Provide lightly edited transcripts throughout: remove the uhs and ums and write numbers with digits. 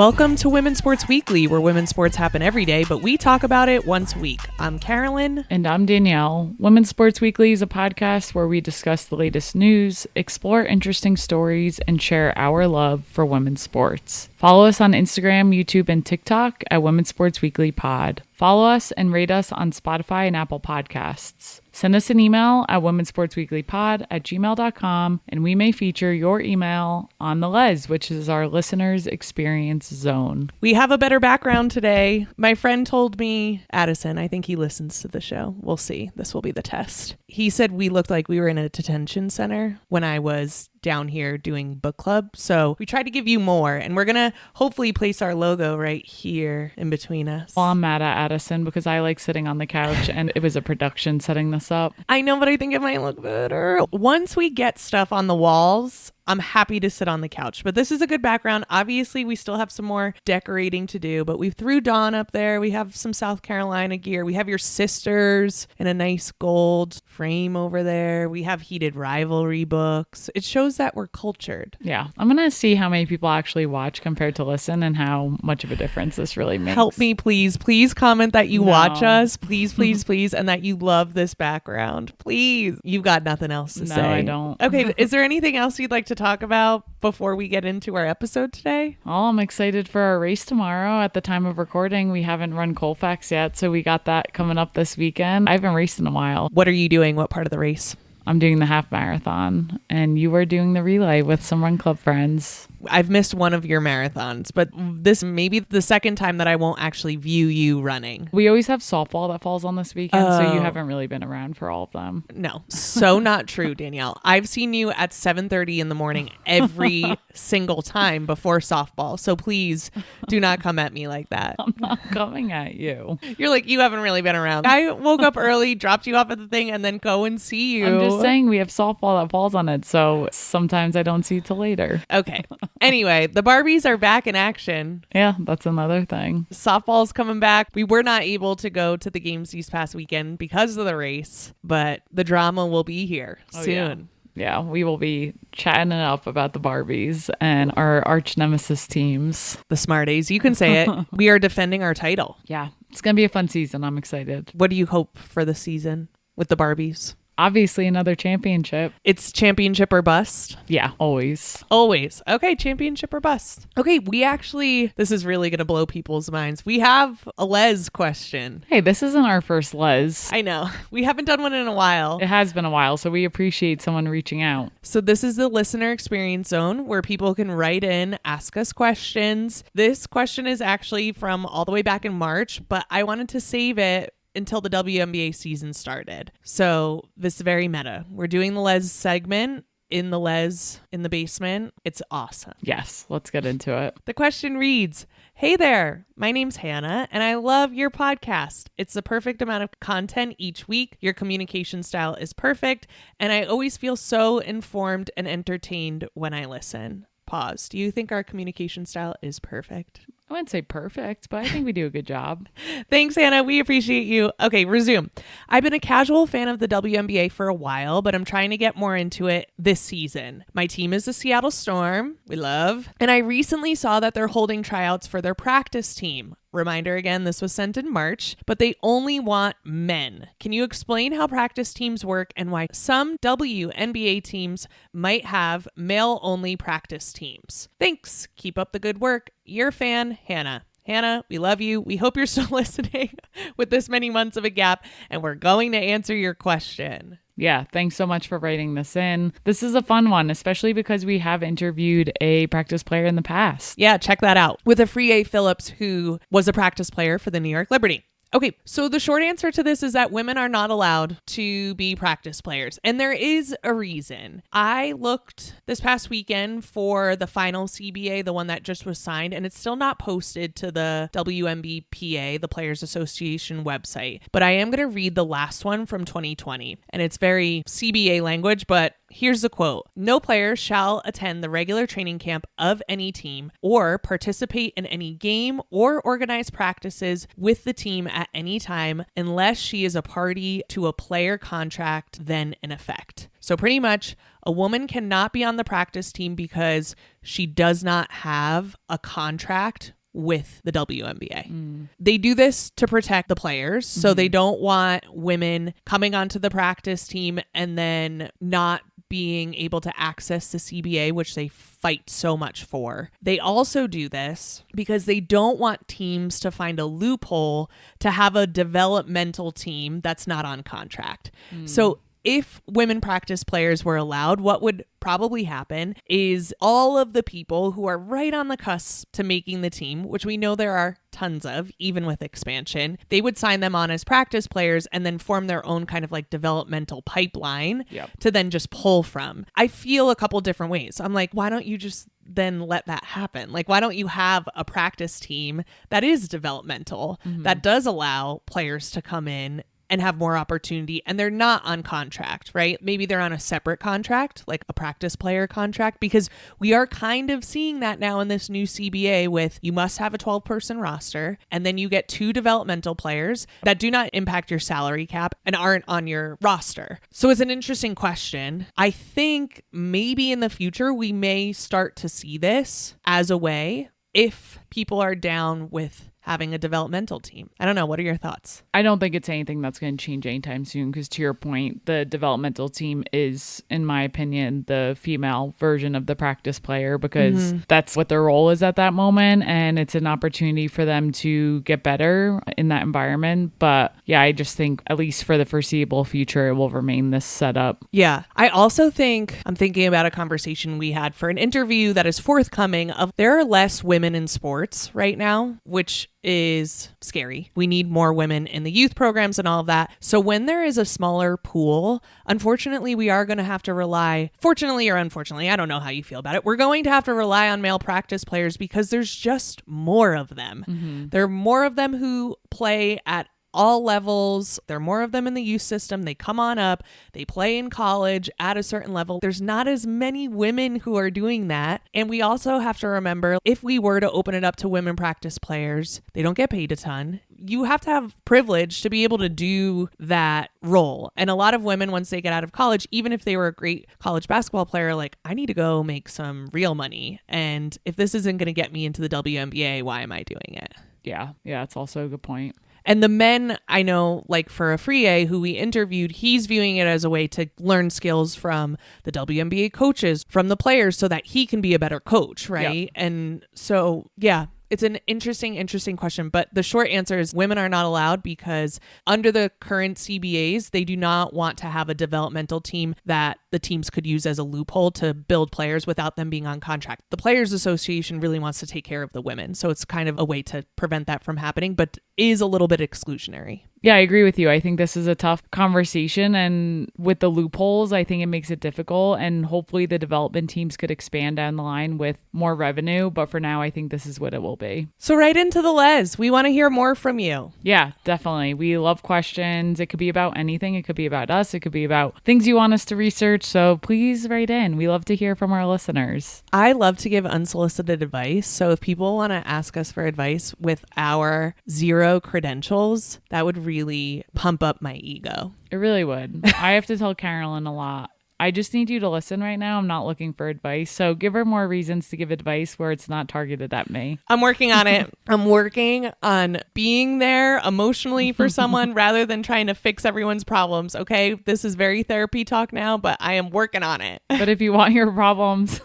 Welcome to Women's Sports Weekly, where women's sports happen every day, but we talk about it once a week. I'm Carolyn. And I'm Danielle. Women's Sports Weekly is a podcast where we discuss the latest news, explore interesting stories, and share our love for women's sports. Follow us on Instagram, YouTube, and TikTok at Women's Sports Weekly Pod. Follow us and rate us on Spotify and Apple Podcasts. Send us an email at womensportsweeklypod@gmail.com, and we may feature your email on the Les, which is our listeners' experience zone. We have a better background today. My friend told me, Addison, I think he listens to the show. We'll see. This will be the test. He said we looked like we were in a detention center when I was down here doing book club. So we tried to give you more, and we're going to hopefully place our logo right here in between us. Well, I'm mad at Addison because I like sitting on the couch and it was a production setting this up. I know, but I think it might look better. Once we get stuff on the walls, I'm happy to sit on the couch, but this is a good background. Obviously, we still have some more decorating to do, but we threw Dawn up there. We have some South Carolina gear. We have your sisters in a nice gold frame over there. We have heated rivalry books. It shows that we're cultured. Yeah. I'm going to see how many people actually watch compared to listen and how much of a difference this really makes. Help me, please. Please comment that you watch us. Please, please, please. And that you love this background. Please. You've got nothing else to say. No, I don't. Okay. Is there anything else you'd like to talk about before we get into our episode today? Oh, I'm excited for our race tomorrow. At the time of recording, we haven't run Colfax yet, so we got that coming up this weekend. I haven't raced in a while. What are you doing? What part of the race? I'm doing the half marathon, and you are doing the relay with some run club friends. I've missed one of your marathons, but this may be the second time that I won't actually view you running. We always have softball that falls on this weekend, so you haven't really been around for all of them. No, so not true, Danielle. I've seen you at 7:30 in the morning every single time before softball, so please do not come at me like that. I'm not coming at you. You're like, you haven't really been around. I woke up early, dropped you off at the thing, and then go and see you. I'm just saying we have softball that falls on it, so sometimes I don't see it till later. Okay. Anyway, the Barbies are back in action. Yeah, that's another thing. Softball's coming back. We were not able to go to the games this past weekend because of the race, but the drama will be here soon. Yeah, we will be chatting it up about the Barbies and our arch nemesis teams. The Smart A's, you can say it. We are defending our title. Yeah, it's going to be a fun season. I'm excited. What do you hope for the season with the Barbies? Obviously, another championship. It's championship or bust? Yeah, always. Always. Okay, championship or bust. Okay, this is really going to blow people's minds. We have a Les question. Hey, this isn't our first Les. I know. We haven't done one in a while. It has been a while, so we appreciate someone reaching out. So this is the listener experience zone where people can write in, ask us questions. This question is actually from all the way back in March, but I wanted to save it until the WNBA season started. So this is very meta. We're doing the Les segment in the Les in the basement. It's awesome. Yes, let's get into it. The question reads, "Hey there, my name's Hannah and I love your podcast. It's the perfect amount of content each week. Your communication style is perfect and I always feel so informed and entertained when I listen." Pause. Do you think our communication style is perfect? I wouldn't say perfect, but I think we do a good job. Thanks, Hannah. We appreciate you. Okay, resume. I've been a casual fan of the WNBA for a while, but I'm trying to get more into it this season. My team is the Seattle Storm. We love. And I recently saw that they're holding tryouts for their practice team. Reminder again, this was sent in March, but they only want men. Can you explain how practice teams work and why some WNBA teams might have male-only practice teams? Thanks. Keep up the good work. Your fan, Hannah. Hannah, we love you. We hope you're still listening with this many months of a gap, and we're going to answer your question. Yeah, thanks so much for writing this in. This is a fun one, especially because we have interviewed a practice player in the past. Yeah, check that out with Afriye Phillips, who was a practice player for the New York Liberty. Okay, so the short answer to this is that women are not allowed to be practice players, and there is a reason. I looked this past weekend for the final CBA, the one that just was signed, and it's still not posted to the WNBPA, the Players Association website, but I am going to read the last one from 2020, and it's very CBA language, but here's the quote. "No player shall attend the regular training camp of any team or participate in any game or organize practices with the team at any time unless she is a party to a player contract then in effect." So pretty much a woman cannot be on the practice team because she does not have a contract with the WNBA. They do this to protect the players. So they don't want women coming onto the practice team and then not being able to access the CBA, which they fight so much for. They also do this because they don't want teams to find a loophole to have a developmental team that's not on contract. So if women practice players were allowed, what would probably happen is all of the people who are right on the cusp to making the team, which we know there are tons of, even with expansion, they would sign them on as practice players and then form their own kind of like developmental pipeline to then just pull from. I feel a couple different ways. I'm like, why don't you just then let that happen? Like, why don't you have a practice team that is developmental, that does allow players to come in and have more opportunity, and they're not on contract, right? Maybe they're on a separate contract, like a practice player contract, because we are kind of seeing that now in this new CBA with you must have a 12-person roster, and then you get 2 developmental players that do not impact your salary cap and aren't on your roster. So it's an interesting question. I think maybe in the future, we may start to see this as a way if people are down with having a developmental team. I don't know. What are your thoughts? I don't think it's anything that's going to change anytime soon because to your point, the developmental team is, in my opinion, the female version of the practice player because that's what their role is at that moment. And it's an opportunity for them to get better in that environment. But yeah, I just think at least for the foreseeable future, it will remain this setup. Yeah. I also think I'm thinking about a conversation we had for an interview that is forthcoming of there are less women in sports right now, which is scary. We need more women in the youth programs and all of that. So when there is a smaller pool, unfortunately, we are going to have to rely, fortunately or unfortunately, I don't know how you feel about it, we're going to have to rely on male practice players because there's just more of them. There are more of them who play at all levels. There are more of them in the youth system. They come on up. They play in college at a certain level. There's not as many women who are doing that. And we also have to remember, if we were to open it up to women practice players, they don't get paid a ton. You have to have privilege to be able to do that role. And a lot of women, once they get out of college, even if they were a great college basketball player, like, I need to go make some real money. And if this isn't going to get me into the WNBA, why am I doing it? Yeah, it's also a good point. And the men, I know, like for Afriye, who we interviewed, he's viewing it as a way to learn skills from the WNBA coaches, from the players, so that he can be a better coach, right? Yep. And so, yeah, it's an interesting question. But the short answer is women are not allowed because under the current CBAs, they do not want to have a developmental team that the teams could use as a loophole to build players without them being on contract. The Players Association really wants to take care of the women. So it's kind of a way to prevent that from happening, but is a little bit exclusionary. Yeah, I agree with you. I think this is a tough conversation, and with the loopholes, I think it makes it difficult, and hopefully the development teams could expand down the line with more revenue, but for now, I think this is what it will be. So right into the Les. We want to hear more from you. Yeah, definitely. We love questions. It could be about anything. It could be about us. It could be about things you want us to research, so please write in. We love to hear from our listeners. I love to give unsolicited advice, so if people want to ask us for advice with our 0 credentials, that would really pump up my ego. It really would. I have to tell Carolyn a lot. I just need you to listen right now. I'm not looking for advice. So give her more reasons to give advice where it's not targeted at me. I'm working on it. I'm working on being there emotionally for someone rather than trying to fix everyone's problems. Okay. This is very therapy talk now, but I am working on it. But if you want your problems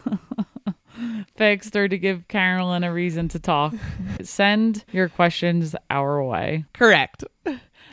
fixed or to give Carolyn a reason to talk, send your questions our way. Correct.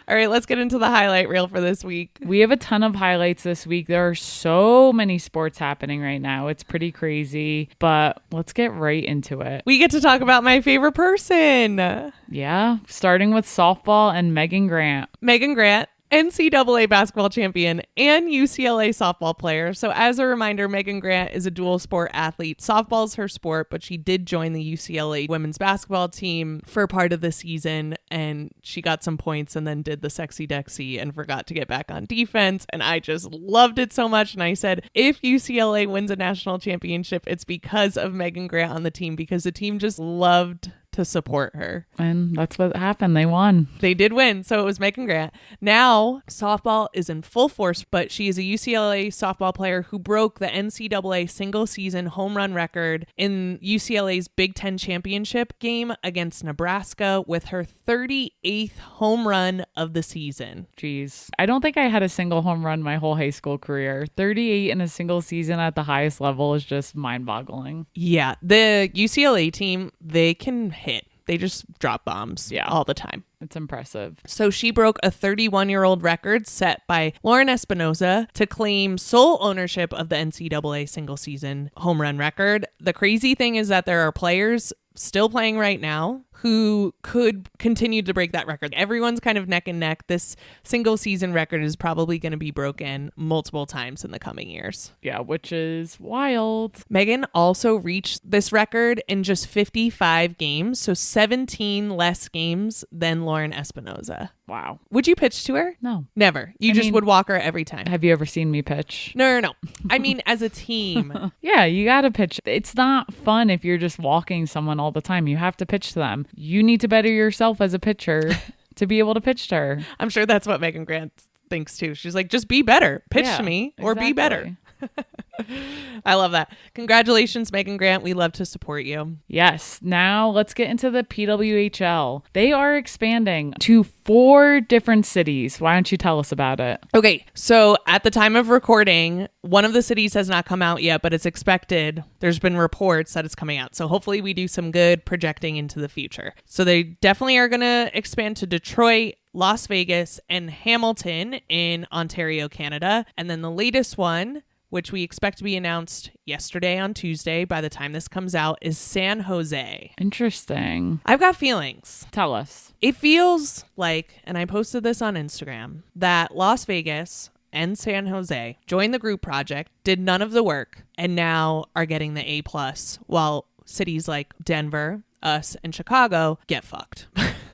All right, let's get into the highlight reel for this week. We have a ton of highlights this week. There are so many sports happening right now. It's pretty crazy, but let's get right into it. We get to talk about my favorite person. Yeah, starting with softball and Megan Grant. Megan Grant, NCAA basketball champion and UCLA softball player. So as a reminder, Megan Grant is a dual sport athlete. Softball's her sport, but she did join the UCLA women's basketball team for part of the season, and she got some points and then did the sexy Dexy and forgot to get back on defense. And I just loved it so much. And I said, if UCLA wins a national championship, it's because of Megan Grant on the team, because the team just loved to support her. And that's what happened. They won. They did win, so it was Megan Grant. Now, softball is in full force, but she is a UCLA softball player who broke the NCAA single-season home run record in UCLA's Big Ten championship game against Nebraska with her 38th home run of the season. Jeez. I don't think I had a single home run my whole high school career. 38 in a single season at the highest level is just mind-boggling. Yeah, the UCLA team, they can hit. They just drop bombs all the time. It's impressive. So she broke a 31-year-old record set by Lauren Espinoza to claim sole ownership of the NCAA single-season home run record. The crazy thing is that there are players still playing right now who could continue to break that record. Everyone's kind of neck and neck. This single season record is probably going to be broken multiple times in the coming years. Yeah, which is wild. Megan also reached this record in just 55 games, so 17 less games than Lauren Espinoza. Wow. Would you pitch to her? No. Never. You just would walk her every time. Have you ever seen me pitch? No. I mean, as a team. Yeah, you got to pitch. It's not fun if you're just walking someone all the time. You have to pitch to them. You need to better yourself as a pitcher to be able to pitch to her. I'm sure that's what Megan Grant thinks too. She's like, just be better. Pitch to me or be better. I love that. Congratulations, Megan Grant. We love to support you. Yes. Now let's get into the PWHL. They are expanding to 4 different cities. Why don't you tell us about it? Okay. So at the time of recording, one of the cities has not come out yet, but it's expected. There's been reports that it's coming out. So hopefully we do some good projecting into the future. So they definitely are going to expand to Detroit, Las Vegas, and Hamilton in Ontario, Canada. And then the latest one, which we expect to be announced yesterday on Tuesday by the time this comes out, is San Jose. Interesting. I've got feelings. Tell us. It feels like, and I posted this on Instagram, that Las Vegas and San Jose joined the group project, did none of the work, and now are getting the A+, while cities like Denver, us, and Chicago get fucked.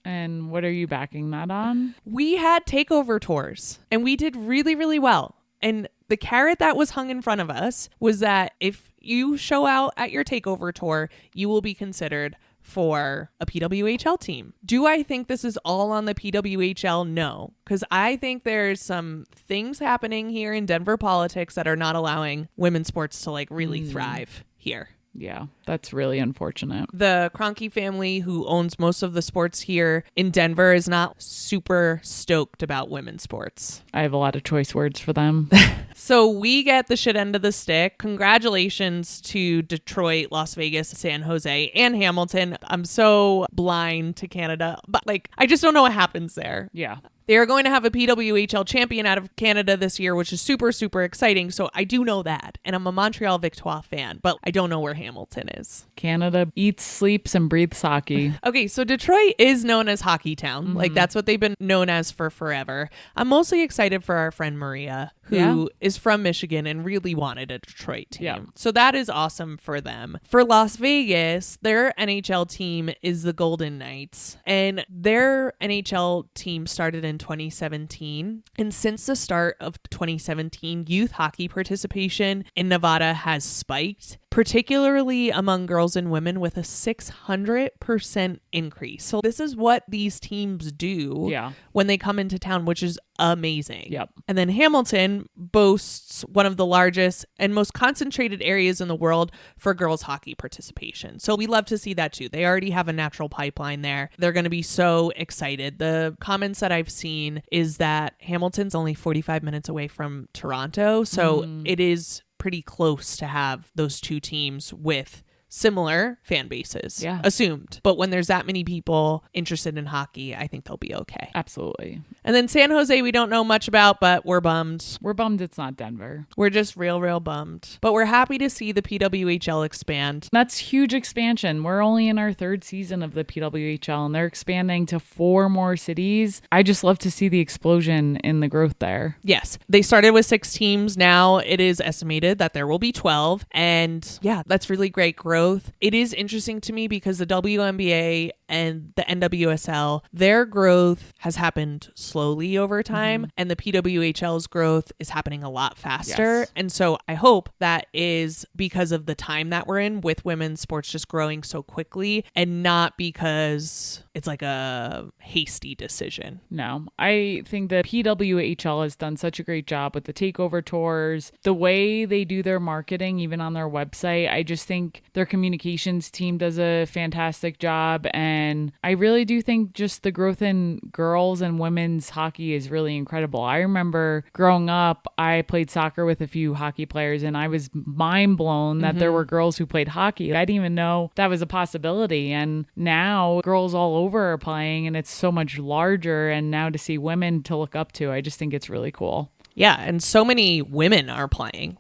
And what are you backing that on? We had takeover tours, and we did really, really well. And the carrot that was hung in front of us was that if you show out at your takeover tour, you will be considered for a PWHL team. Do I think this is all on the PWHL? No, because I think there's some things happening here in Denver politics that are not allowing women's sports to really thrive here. Yeah, that's really unfortunate. The Kroenke family, who owns most of the sports here in Denver, is not super stoked about women's sports. I have a lot of choice words for them. So we get the shit end of the stick. Congratulations to Detroit, Las Vegas, San Jose, and Hamilton. I'm so blind to Canada, but I just don't know what happens there. Yeah. They are going to have a PWHL champion out of Canada this year, which is super, super exciting. So I do know that. And I'm a Montreal Victoire fan, but I don't know where Hamilton is. Canada eats, sleeps, and breathes hockey. Okay, so Detroit is known as Hockey Town. That's what they've been known as for forever. I'm mostly excited for our friend Maria, who is from Michigan and really wanted a Detroit team. Yeah. So that is awesome for them. For Las Vegas, their NHL team is the Golden Knights, and their NHL team started in 2017. And since the start of 2017, youth hockey participation in Nevada has spiked, particularly among girls and women, with a 600% increase. So this is what these teams do when they come into town, which is amazing. Yep. And then Hamilton boasts one of the largest and most concentrated areas in the world for girls hockey participation. So we love to see that too. They already have a natural pipeline there. They're going to be so excited. The comments that I've seen is that Hamilton's only 45 minutes away from Toronto. So it is pretty close to have those two teams with similar fan bases, assumed. But when there's that many people interested in hockey, I think they'll be okay. Absolutely. And then San Jose, we don't know much about, but we're bummed. We're bummed it's not Denver. We're just real bummed. But we're happy to see the PWHL expand. That's huge expansion. We're only in our 3rd season of the PWHL, and they're expanding to 4 more cities. I just love to see the explosion in the growth there. Yes. They started with 6 teams. Now it is estimated that there will be 12. And yeah, that's really great growth. It is interesting to me because the WNBA and the NWSL, their growth has happened slowly over time, and the PWHL's growth is happening a lot faster. Yes. And so I hope that is because of the time that we're in with women's sports just growing so quickly, and not because it's like a hasty decision. No, I think the PWHL has done such a great job with the takeover tours, the way they do their marketing, even on their website. I just think their communications team does a fantastic job. And I really do think just the growth in girls and women's hockey is really incredible. I remember growing up, I played soccer with a few hockey players, and I was mind blown that there were girls who played hockey. I didn't even know that was a possibility. And now girls all over are playing, and it's so much larger. And now to see women to look up to, I just think it's really cool. Yeah, and so many women are playing.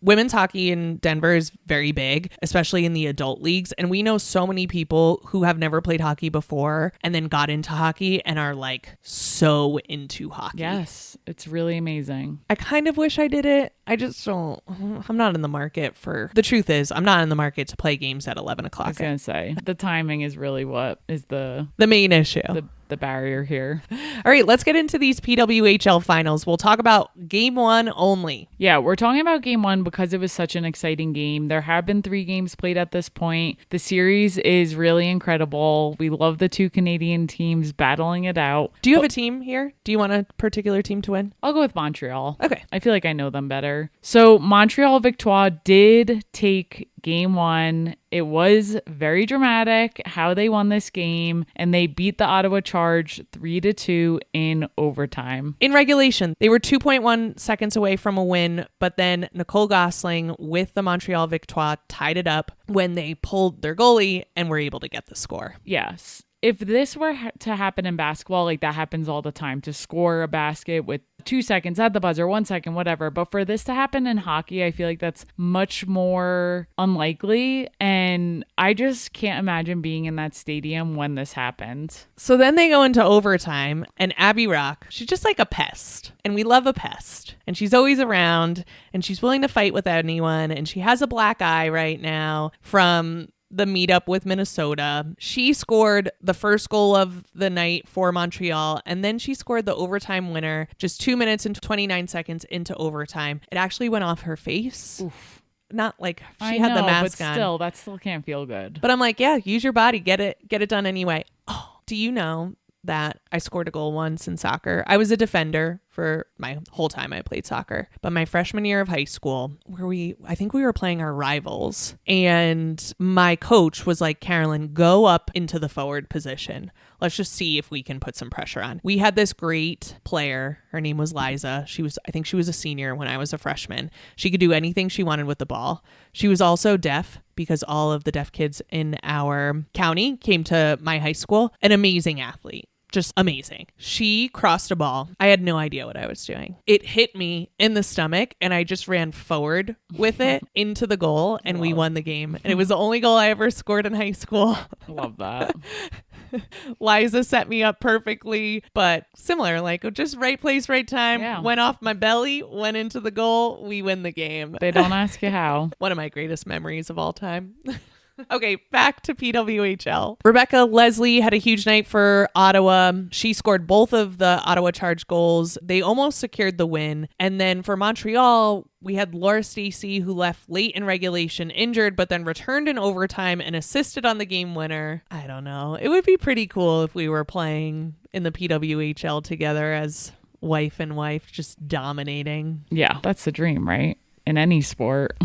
Women's hockey in Denver is very big, especially in the adult leagues. And we know so many people who have never played hockey before and then got into hockey and are like so into hockey. Yes, it's really amazing. I kind of wish I did it. I just don't. I'm not in the market for. The truth is, I'm not in the market to play games at 11 o'clock. I was going to say, the timing is really what is the main issue. The barrier here. All right, let's get into these PWHL finals. We'll talk about game one only. Yeah, we're talking about game one because it was such an exciting game. There have been 3 games played at this point. The series is really incredible. We love the 2 Canadian teams battling it out. Do you have a team here? Do you want a particular team to win? I'll go with Montreal. Okay. I feel like I know them better. So Montreal Victoire did take game one. It was very dramatic how they won this game, and they beat the Ottawa Charge 3-2 in overtime. In regulation, they were 2.1 seconds away from a win, but then Nicole Gosling with the Montreal Victoire tied it up when they pulled their goalie and were able to get the score. Yes. If this were to happen in basketball, like that happens all the time, to score a basket with 2 seconds at the buzzer, 1 second, whatever. But for this to happen in hockey, I feel like that's much more unlikely. And I just can't imagine being in that stadium when this happened. So then they go into overtime, and Abby Rock, she's just like a pest. And we love a pest. And she's always around, and she's willing to fight with anyone. And she has a black eye right now from the meetup with Minnesota. She scored the first goal of the night for Montreal, and then she scored the overtime winner just 2 minutes and 29 seconds into overtime. It actually went off her face. Oof. Not like she had the mask but on. Still, that still can't feel good. But I'm like, yeah, use your body. Get it done anyway. Oh, do you know that I scored a goal once in soccer? I was a defender for my whole time I played soccer. But my freshman year of high school, I think we were playing our rivals, and my coach was like, Carolyn, go up into the forward position. Let's just see if we can put some pressure on. We had this great player. Her name was Liza. I think she was a senior when I was a freshman. She could do anything she wanted with the ball. She was also deaf because all of the deaf kids in our county came to my high school. An amazing athlete. Just amazing. She crossed a ball. I had no idea what I was doing. It hit me in the stomach, and I just ran forward with it into the goal, and we won the game. And it was the only goal I ever scored in high school. Love that. Liza set me up perfectly, but similar, like just right place, right time. Yeah. Went off my belly, went into the goal. We win the game. They don't ask you how. One of my greatest memories of all time. Okay, back to PWHL. Rebecca Leslie had a huge night for Ottawa. She scored both of the Ottawa Charge goals. They almost secured the win. And then for Montreal, we had Laura Stacey, who left late in regulation injured, but then returned in overtime and assisted on the game winner. I don't know. It would be pretty cool if we were playing in the PWHL together as wife and wife, just dominating. Yeah, that's the dream, right? In any sport.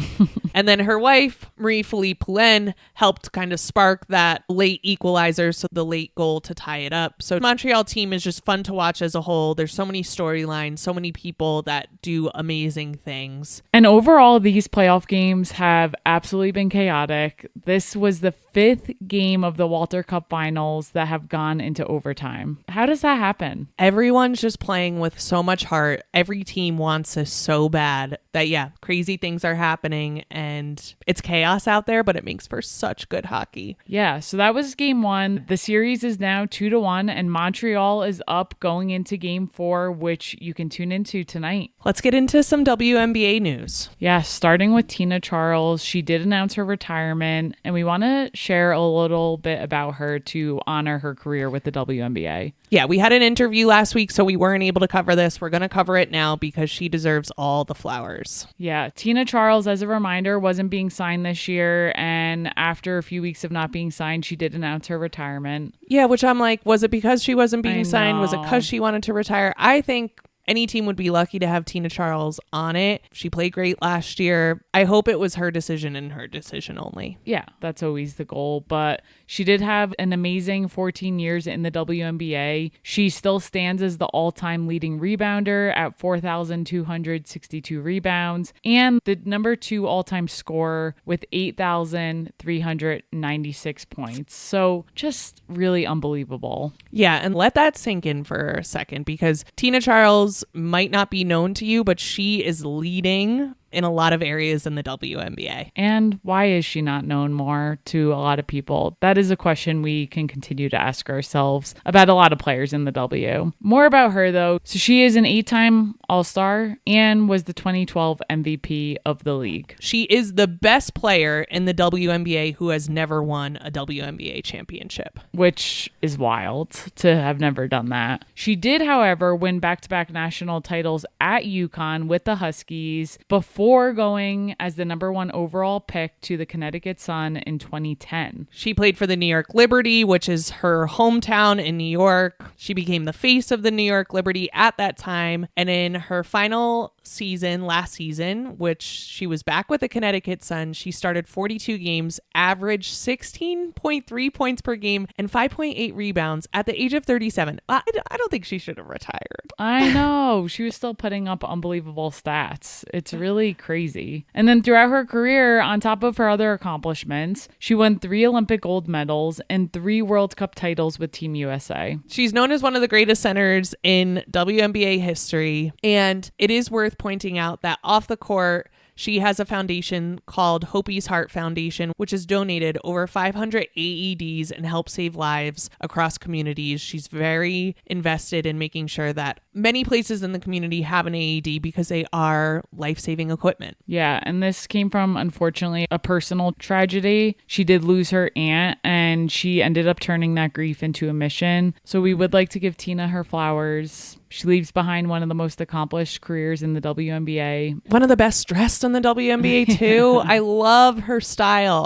And then her wife, Marie-Philippe Poulin, helped kind of spark that late equalizer, so the late goal to tie it up. So Montreal team is just fun to watch as a whole. There's so many storylines, so many people that do amazing things. And overall, these playoff games have absolutely been chaotic. This was the 5th game of the Walter Cup finals that have gone into overtime. How does that happen? Everyone's just playing with so much heart. Every team wants this so bad. that, yeah, crazy things are happening and it's chaos out there, but it makes for such good hockey. Yeah, so that was game 1. The series is now 2-1, and Montreal is up going into game 4, which you can tune into tonight. Let's get into some WNBA news. Yeah, starting with Tina Charles. She did announce her retirement, and we want to share a little bit about her to honor her career with the WNBA. Yeah, we had an interview last week, so we weren't able to cover this. We're going to cover it now because she deserves all the flowers. Yeah, Tina Charles, as a reminder, wasn't being signed this year, and after a few weeks of not being signed, she did announce her retirement. Yeah, which I'm like, was it because she wasn't being signed? Was it because she wanted to retire? I think any team would be lucky to have Tina Charles on it. She played great last year. I hope it was her decision and her decision only. Yeah, that's always the goal. But she did have an amazing 14 years in the WNBA. She still stands as the all-time leading rebounder at 4,262 rebounds and the number 2 all-time scorer with 8,396 points. So just really unbelievable. Yeah, and let that sink in for a second because Tina Charles might not be known to you, but she is leading in a lot of areas in the WNBA. And why is she not known more to a lot of people? That is a question we can continue to ask ourselves about a lot of players in the W. More about her, though. So she is an 8-time All-Star and was the 2012 MVP of the league. She is the best player in the WNBA who has never won a WNBA championship. Which is wild to have never done that. She did, however, win back-to-back national titles at UConn with the Huskies before going as the number 1 overall pick to the Connecticut Sun in 2010. She played for the New York Liberty, which is her hometown in New York. She became the face of the New York Liberty at that time. And in her final season, last season, which she was back with the Connecticut Sun, she started 42 games, averaged 16.3 points per game and 5.8 rebounds at the age of 37. I don't think she should have retired. I know. She was still putting up unbelievable stats. It's really crazy. And then throughout her career, on top of her other accomplishments, she won 3 Olympic gold medals and 3 World Cup titles with Team USA. She's known as one of the greatest centers in WNBA history, and it is worth pointing out that off the court, she has a foundation called Hopi's Heart Foundation, which has donated over 500 AEDs and helped save lives across communities. She's very invested in making sure that many places in the community have an AED because they are life-saving equipment. Yeah, and this came from, unfortunately, a personal tragedy. She did lose her aunt, and she ended up turning that grief into a mission. So we would like to give Tina her flowers. She leaves behind one of the most accomplished careers in the WNBA. One of the best dressed in the WNBA, too. I love her style.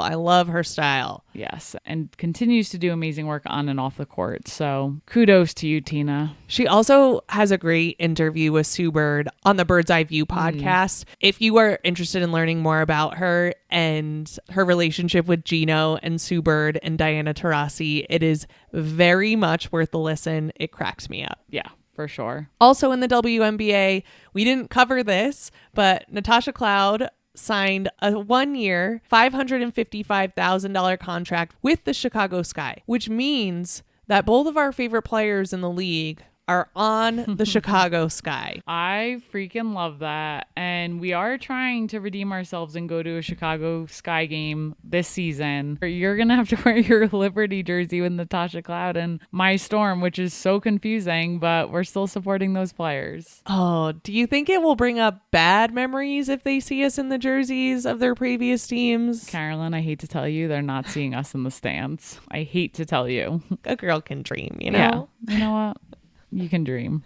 Yes, and continues to do amazing work on and off the court. So kudos to you, Tina. She also has a great interview with Sue Bird on the Bird's Eye View podcast. If you are interested in learning more about her and her relationship with Gino and Sue Bird and Diana Taurasi, it is very much worth the listen. It cracks me up. Yeah. For sure. Also in the WNBA, we didn't cover this, but Natasha Cloud signed a 1-year, $555,000 contract with the Chicago Sky, which means that both of our favorite players in the league are on the Chicago Sky. I freaking love that. And we are trying to redeem ourselves and go to a Chicago Sky game this season. You're going to have to wear your Liberty jersey with Natasha Cloud and My Storm, which is so confusing, but we're still supporting those players. Oh, do you think it will bring up bad memories if they see us in the jerseys of their previous teams? Carolyn, I hate to tell you, they're not seeing us in the stands. I hate to tell you. A girl can dream, you know? Yeah. You know what? You can dream.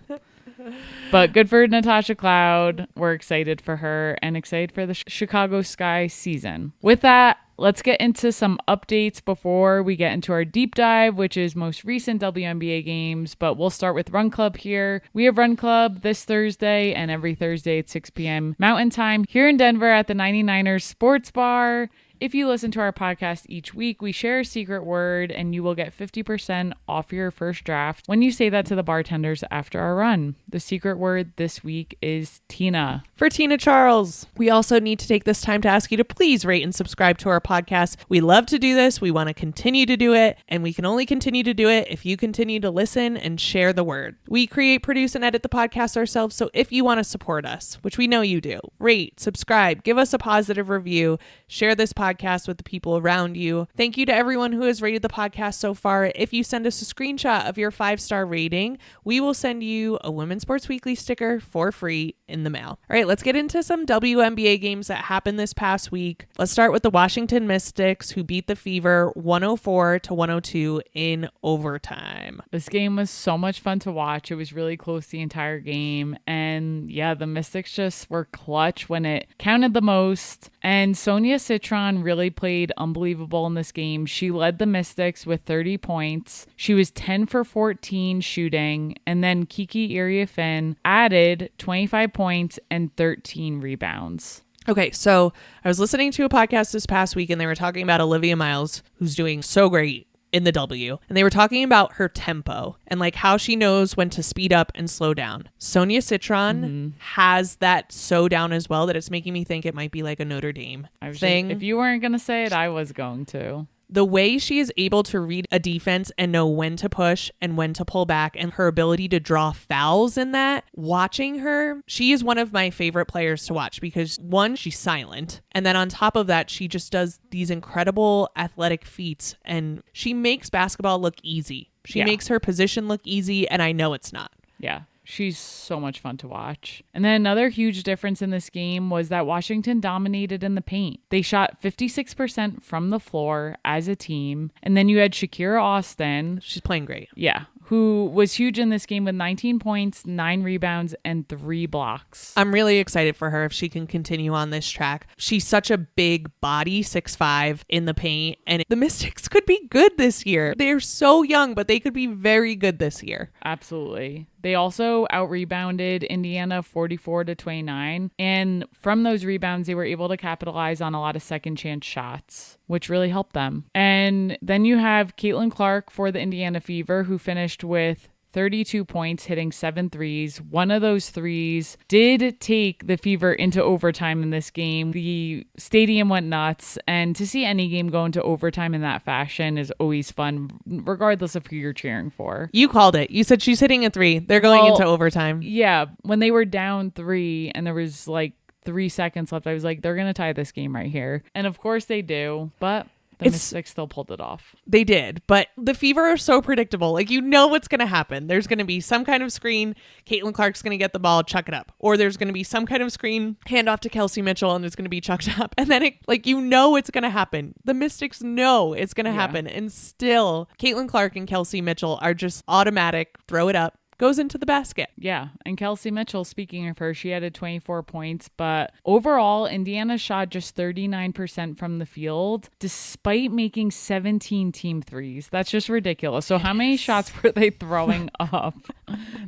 But good for Natasha Cloud. We're excited for her and excited for the Chicago Sky season. With that, let's get into some updates before we get into our deep dive, which is most recent WNBA games. But we'll start with Run Club here. We have Run Club this Thursday and every Thursday at 6 p.m. Mountain Time here in Denver at the 99ers Sports Bar. If you listen to our podcast each week, we share a secret word and you will get 50% off your first draft when you say that to the bartenders after our run. The secret word this week is Tina. For Tina Charles. We also need to take this time to ask you to please rate and subscribe to our podcast. We love to do this. We want to continue to do it, and we can only continue to do it if you continue to listen and share the word. We create, produce, and edit the podcast ourselves, so if you want to support us, which we know you do, rate, subscribe, give us a positive review, share this podcast with the people around you. Thank you to everyone who has rated the podcast so far. If you send us a screenshot of your 5-star rating, we will send you a Women's Sports Weekly sticker for free in the mail. All right, let's get into some WNBA games that happened this past week. Let's start with the Washington Mystics, who beat the Fever 104-102 in overtime. This game was so much fun to watch. It was really close the entire game. And yeah, the Mystics just were clutch when it counted the most. And Sonia Citron really played unbelievable in this game. She led the Mystics with 30 points. She was 10 for 14 shooting. And then Kiki Iriafen added 25 points and 13 rebounds. Okay, so I was listening to a podcast this past week and they were talking about Olivia Miles, who's doing so great in the W. And they were talking about her tempo and like how she knows when to speed up and slow down. Sonia Citron has that so down as well that it's making me think it might be like a Notre Dame thing. If you weren't going to say it, I was going to. The way she is able to read a defense and know when to push and when to pull back, and her ability to draw fouls in that, watching her, she is one of my favorite players to watch because one, she's silent. And then on top of that, she just does these incredible athletic feats and she makes basketball look easy. She makes her position look easy, and I know it's not. Yeah. She's so much fun to watch. And then another huge difference in this game was that Washington dominated in the paint. They shot 56% from the floor as a team. And then you had Shakira Austin. She's playing great. Yeah. Who was huge in this game with 19 points, 9 rebounds, and 3 blocks. I'm really excited for her if she can continue on this track. She's such a big body, 6'5", in the paint, and the Mystics could be good this year. They're so young, but they could be very good this year. Absolutely. They also out-rebounded Indiana 44-29, and from those rebounds, they were able to capitalize on a lot of second-chance shots, which really helped them. And then you have Caitlin Clark for the Indiana Fever, who finished with 32 points, hitting 7 threes. One of those threes did take the Fever into overtime in this game. The stadium went nuts, and to see any game go into overtime in that fashion is always fun, regardless of who you're cheering for. You called it. You said she's hitting a 3. They're going into overtime. Yeah, when they were down 3 and there was like 3 seconds left, I was like, they're going to tie this game right here. And of course they do, but the Mystics still pulled it off. They did, but the Fever are so predictable. Like, you know what's going to happen. There's going to be some kind of screen. Caitlin Clark's going to get the ball, chuck it up. Or there's going to be some kind of screen, hand off to Kelsey Mitchell, and it's going to be chucked up. And then, you know it's going to happen. The Mystics know it's going to happen. And still, Caitlin Clark and Kelsey Mitchell are just automatic, throw it up. Goes into the basket. Yeah. And Kelsey Mitchell, speaking of her, she added 24 points. But overall, Indiana shot just 39% from the field, despite making 17 team threes. That's just ridiculous. So how many shots were they throwing up?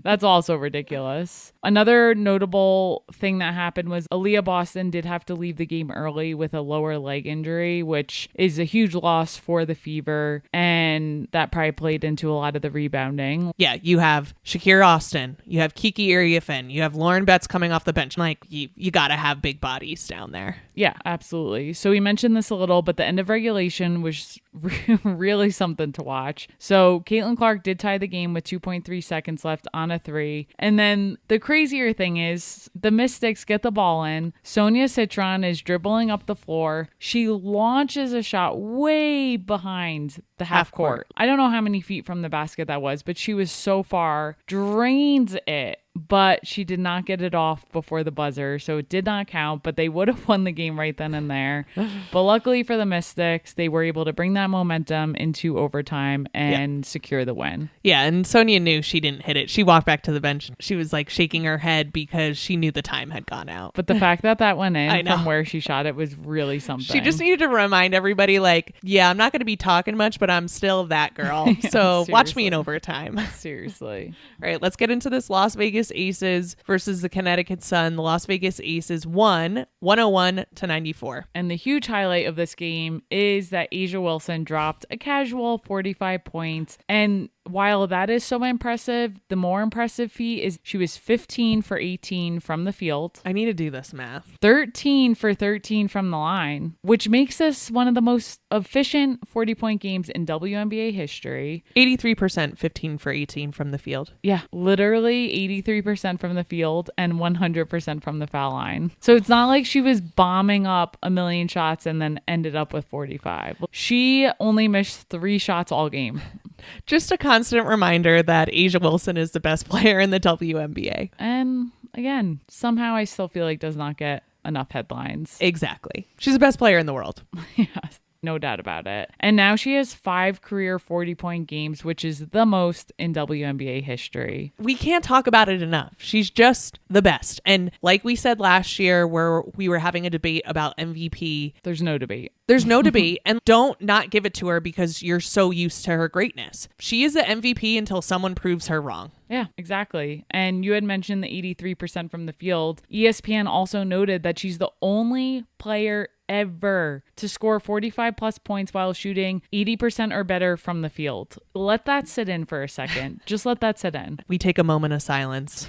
That's also ridiculous. Another notable thing that happened was Aaliyah Boston did have to leave the game early with a lower leg injury, which is a huge loss for the Fever. And that probably played into a lot of the rebounding. Yeah, you have Shakira Austin, you have Kiki Iriafen, you have Lauren Betts coming off the bench. Like, you got to have big bodies down there. Yeah, absolutely. So we mentioned this a little, but the end of regulation was really something to watch. So Caitlin Clark did tie the game with 2.3 seconds left on a 3. And then the crazier thing is the Mystics get the ball in. Sonia Citron is dribbling up the floor. She launches a shot way behind the half court. I don't know how many feet from the basket that was, but she was so far, drains it. But she did not get it off before the buzzer, so it did not count, but they would have won the game right then and there. But luckily for the Mystics, they were able to bring that momentum into overtime and secure the win. Yeah, and Sonia knew she didn't hit it. She walked back to the bench. She was like shaking her head because she knew the time had gone out. But the fact that that went in from where she shot it was really something. She just needed to remind everybody, like, yeah, I'm not going to be talking much, but I'm still that girl. So watch me in overtime. Seriously. All right, let's get into this Las Vegas Vegas Aces versus the Connecticut Sun. The Las Vegas Aces won 101-94. And the huge highlight of this game is that A'ja Wilson dropped a casual 45 points. And while that is so impressive, the more impressive feat is she was 15 for 18 from the field. I need to do this math. 13 for 13 from the line, which makes this one of the most efficient 40-point games in WNBA history. 83%, 15 for 18 from the field. Yeah, literally 83% from the field and 100% from the foul line. So it's not like she was bombing up a million shots and then ended up with 45. She only missed 3 shots all game. Just a constant reminder that A'ja Wilson is the best player in the WNBA. And again, somehow I still feel like does not get enough headlines. Exactly. She's the best player in the world. Yes. No doubt about it. And now she has 5 career 40-point games, which is the most in WNBA history. We can't talk about it enough. She's just the best. And like we said last year where we were having a debate about MVP, there's no debate. There's no debate. And don't not give it to her because you're so used to her greatness. She is the MVP until someone proves her wrong. Yeah, exactly. And you had mentioned the 83% from the field. ESPN also noted that she's the only player ever to score 45 plus points while shooting 80% or better from the field. Let that sit in for a second. Just let that sit in. We take a moment of silence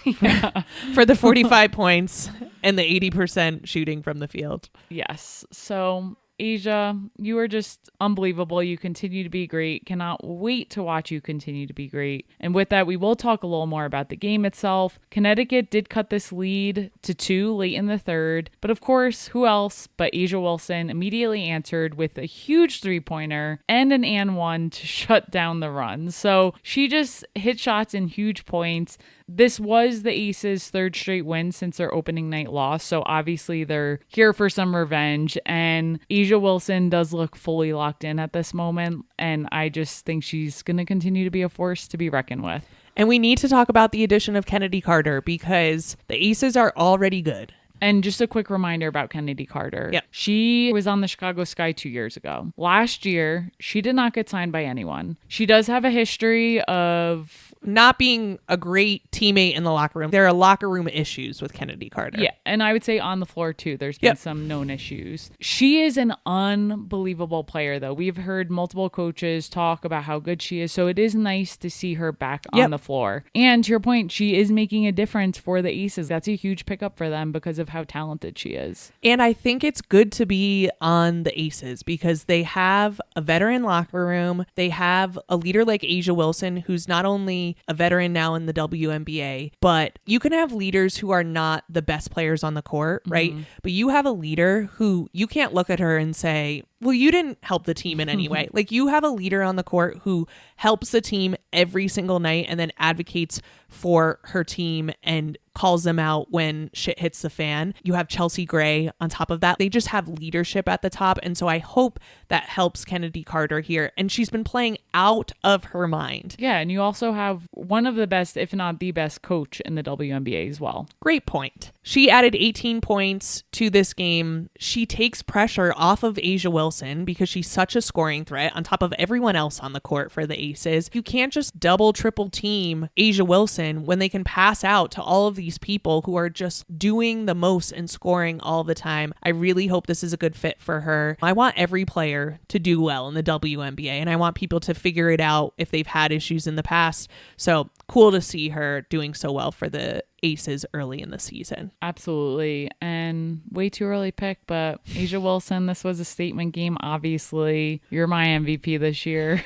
for the 45 points and the 80% shooting from the field. Yes. So A'ja, you are just unbelievable. You continue to be great. Cannot wait to watch you continue to be great. And with that, we will talk a little more about the game itself. Connecticut did cut this lead to 2 late in the third. But of course, who else but A'ja Wilson immediately answered with a huge 3-pointer and an and one to shut down the run. So she just hit shots in huge points. This was the Aces' 3rd straight win since their opening night loss, so obviously they're here for some revenge, and A'ja Wilson does look fully locked in at this moment, and I just think she's going to continue to be a force to be reckoned with. And we need to talk about the addition of Kennedy Carter because the Aces are already good. And just a quick reminder about Kennedy Carter. Yep. She was on the Chicago Sky 2 years ago. Last year, she did not get signed by anyone. She does have a history of not being a great teammate in the locker room. There are locker room issues with Kennedy Carter. Yeah, and I would say on the floor too. There's been some known issues. She is an unbelievable player, though. We've heard multiple coaches talk about how good she is, so it is nice to see her back on the floor. And to your point, she is making a difference for the Aces. That's a huge pickup for them because of how talented she is. And I think it's good to be on the Aces because they have a veteran locker room. They have a leader like A'ja Wilson, who's not only a veteran now in the WNBA, but you can have leaders who are not the best players on the court, right? Mm-hmm. But you have a leader who you can't look at her and say, well, you didn't help the team in any way. Like, you have a leader on the court who helps the team every single night and then advocates for her team and calls them out when shit hits the fan. You have Chelsea Gray on top of that. They just have leadership at the top. And so I hope that helps Kennedy Carter here. And she's been playing out of her mind. Yeah. And you also have one of the best, if not the best coach in the WNBA as well. Great point. She added 18 points to this game. She takes pressure off of A'ja Wilson because she's such a scoring threat on top of everyone else on the court for the Aces. You can't just double, triple team A'ja Wilson when they can pass out to all of these people who are just doing the most and scoring all the time. I really hope this is a good fit for her. I want every player to do well in the WNBA, and I want people to figure it out if they've had issues in the past. So cool to see her doing so well for the Aces early in the season. Absolutely. And way too early pick, but A'ja Wilson, this was a statement game. Obviously, you're my MVP this year.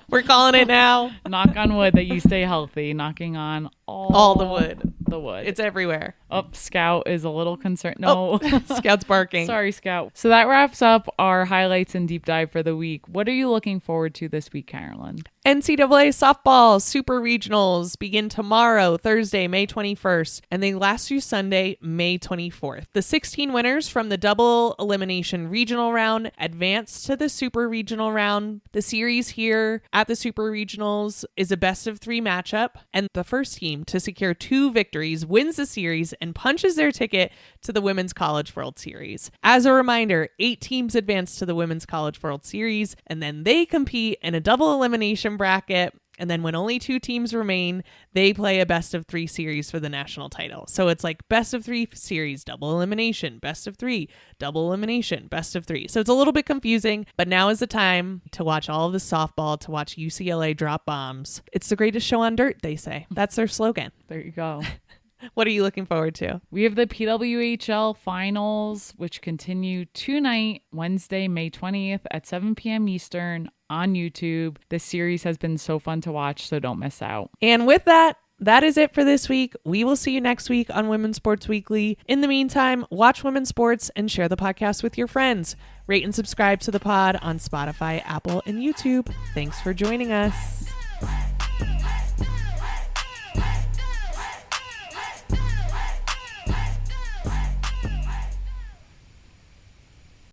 We're calling it now. Knock on wood that you stay healthy. Knocking on all the wood. The wood. It's everywhere. Oh, Scout is a little concerned. No. Scout's barking. Sorry, Scout. So that wraps up our highlights and deep dive for the week. What are you looking forward to this week, Carolyn? NCAA softball super regionals begin tomorrow, Thursday, May 21st, and they last through Sunday, May 24th. The 16 winners from the double elimination regional round advance to the super regional round. The series here at the super regionals is a best of 3 matchup, and the first team to secure 2 victories wins the series and punches their ticket to the Women's College World Series. As a reminder, 8 teams advance to the Women's College World Series, and then they compete in a double elimination bracket And then when only 2 teams remain, they play a best of 3 series for the national title. So it's like best of 3 series, double elimination, best of 3, double elimination, best of 3. So it's a little bit confusing, but now is the time to watch all of the softball, to watch UCLA drop bombs. It's the greatest show on dirt, they say. That's their slogan. There you go. What are you looking forward to? We have the PWHL finals, which continue tonight, Wednesday, May 20th at 7 p.m. Eastern on YouTube. This series has been so fun to watch, so don't miss out. And with that, that is it for this week. We will see you next week on Women's Sports Weekly. In the meantime, watch women's sports and share the podcast with your friends. Rate and subscribe to the pod on Spotify, Apple, and YouTube. Thanks for joining us.